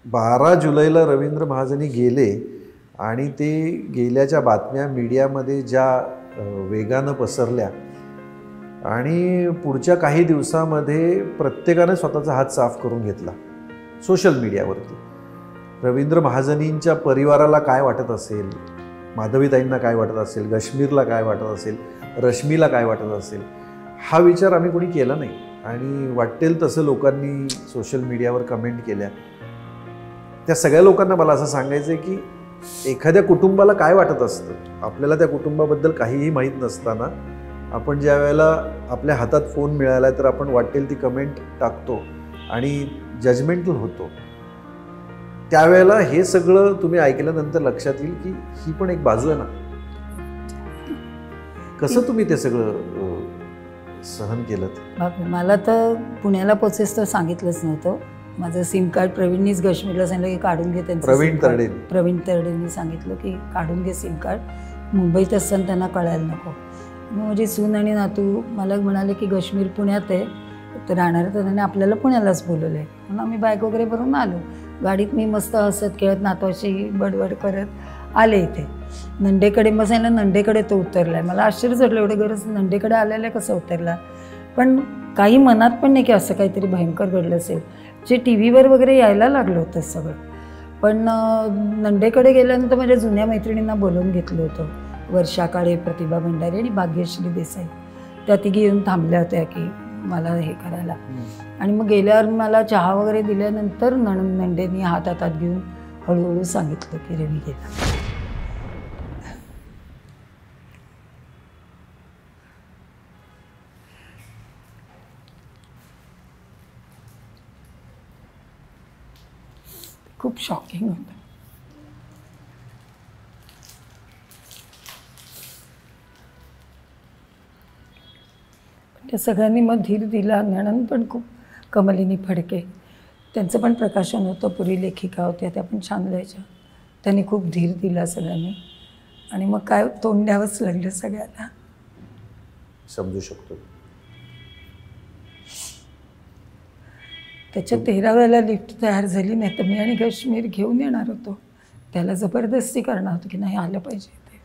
12 जुलैला रवींद्र महाजनी गेले आणि ते गेल्याच्या बातम्या मीडियामध्ये ज्या वेगानं पसरल्या आणि पुढच्या काही दिवसामध्ये प्रत्येकाने स्वतःचा हात साफ करून घेतला सोशल मीडियावरती. रवींद्र महाजनींच्या परिवाराला काय वाटत असेल, माधवीताईंना काय वाटत असेल, गश्मीरला काय वाटत असेल, रश्मीला काय वाटत असेल, हा विचार आम्ही कोणी केला नाही. आणि वाटेल तसं लोकांनी सोशल मीडियावर कमेंट केल्या. त्या सगळ्या लोकांना मला असं सांगायचं आहे की एखाद्या कुटुंबाला काय वाटत असतं, आपल्याला त्या कुटुंबाबद्दल काहीही माहीत नसताना आपण ज्या वेळेला आपल्या हातात फोन मिळाला तर आपण वाटेल ती कमेंट टाकतो आणि जजमेंटल होतो. त्यावेळेला हे सगळं तुम्ही ऐकल्यानंतर लक्षात येईल की ही पण एक बाजू आहे ना. कसं तुम्ही ते सगळं सहन केलं? मला तर पुण्याला पोचेस तर सांगितलंच नव्हतं. माझं सिम कार्ड प्रवीणनीच गश्मीरला सांगितलं की काढून घे त्यांचं. प्रवीण तरडेंनी सांगितलं की काढून घे सिम कार्ड, मुंबईत असताना त्यांना कळायला नको. मग माझी सून आणि नातू मला म्हणाले की गश्मीर पुण्यात आहे तर राहणार, तर त्याने आपल्याला पुण्यालाच बोलवलं आहे. म्हणून आम्ही बॅग वगैरे भरून आलो. गाडीत मी मस्त हसत खेळत नातवाशी बडबड करत आले इथे. नंडेकडे बसायला नंडेकडे तो उतरला आहे. मला आश्चर्य वाटलं एवढं गरज नंडेकडे आलेलं आहे कसं उतरला. पण काही मनात पण नाही की असं काहीतरी भयंकर घडलं असेल. जे टी व्हीवर वगैरे यायला लागलं होतं सगळं. पण नंडेकडे गेल्यानंतर माझ्या जुन्या मैत्रिणींना बोलवून घेतलं होतं. वर्षा काळे, प्रतिभा भंडारी आणि भाग्यश्री देसाई. त्या तिघी येऊन थांबल्या होत्या की मला हे करायला. आणि मग गेल्यावर मला चहा वगैरे दिल्यानंतर नंडेनी हात हातात घेऊन हळूहळू सांगितलं की रवी गेला. खूप शॉकिंग होतं. त्या सगळ्यांनी मग धीर दिला. नणंद पण खूप, कमलिनी फडके, त्यांचं पण प्रकाशन होतं. पूर्वी लेखिका होत्या, त्या पण छान लिहायच्या. त्यांनी खूप धीर दिला सगळ्यांनी. आणि मग काय तोंड द्यावंच लागलं सगळ्यांना. समजू शकतो. त्याच्या 13व्याला लिफ्ट तयार झाली नाही तर मी आणि गश्मीर घेऊन येणार होतो. त्याला जबरदस्ती करणार होतो की नाही आलं पाहिजे ते.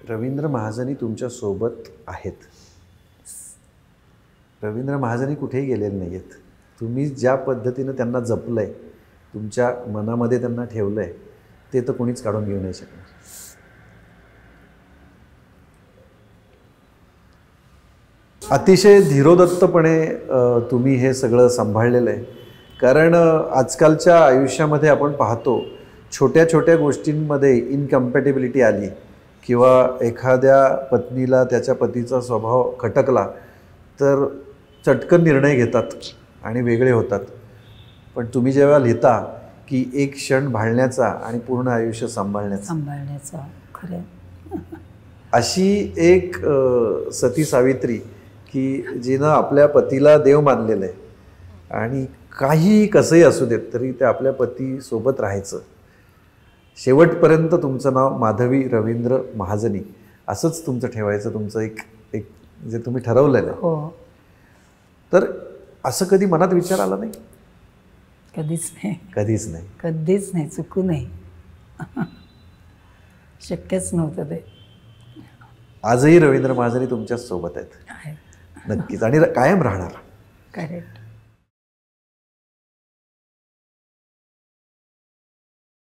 रवींद्र महाजनी तुमच्या सोबत आहेत. रवींद्र महाजनी कुठेही गेलेले नाही आहेत. तुम्ही ज्या पद्धतीनं त्यांना जपलंय, तुमच्या मनामध्ये त्यांना ठेवलंय, ते तर कोणीच काढून घेऊ नाही शकणार. अतिशय धीरोदत्तपणे तुम्ही हे सगळं सांभाळलेलं आहे. कारण आजकालच्या आयुष्यामध्ये आपण पाहतो छोट्या छोट्या गोष्टींमध्ये इनकम्पॅटेबिलिटी आली किंवा एखाद्या पत्नीला त्याच्या पतीचा स्वभाव खटकला तर चटकन निर्णय घेतात आणि वेगळे होतात. पण तुम्ही जेव्हा लिहिता की एक क्षण भाळण्याचा आणि पूर्ण आयुष्य सांभाळण्याचा खरं अशी एक सती सावित्री की जिनं आपल्या पतीला देव मानलेलं आहे आणि काही कसंही असू देत तरी ते आपल्या पतीसोबत राहायचं. शेवटपर्यंत तुमचं नाव माधवी रवींद्र महाजनी असंच तुमचं ठेवायचं, तुमचं एक जे तुम्ही ठरवलेलं आहे. हो. तर असं कधी मनात विचार आला नाही? कधीच नाही. कधीच नाही. कधीच नाही. चुकू नाही. शक्यच नव्हतं ते. आजही रवींद्र महाजनी तुमच्या सोबत आहेत. नक्कीच आणि कायम राहणार. करेक्ट.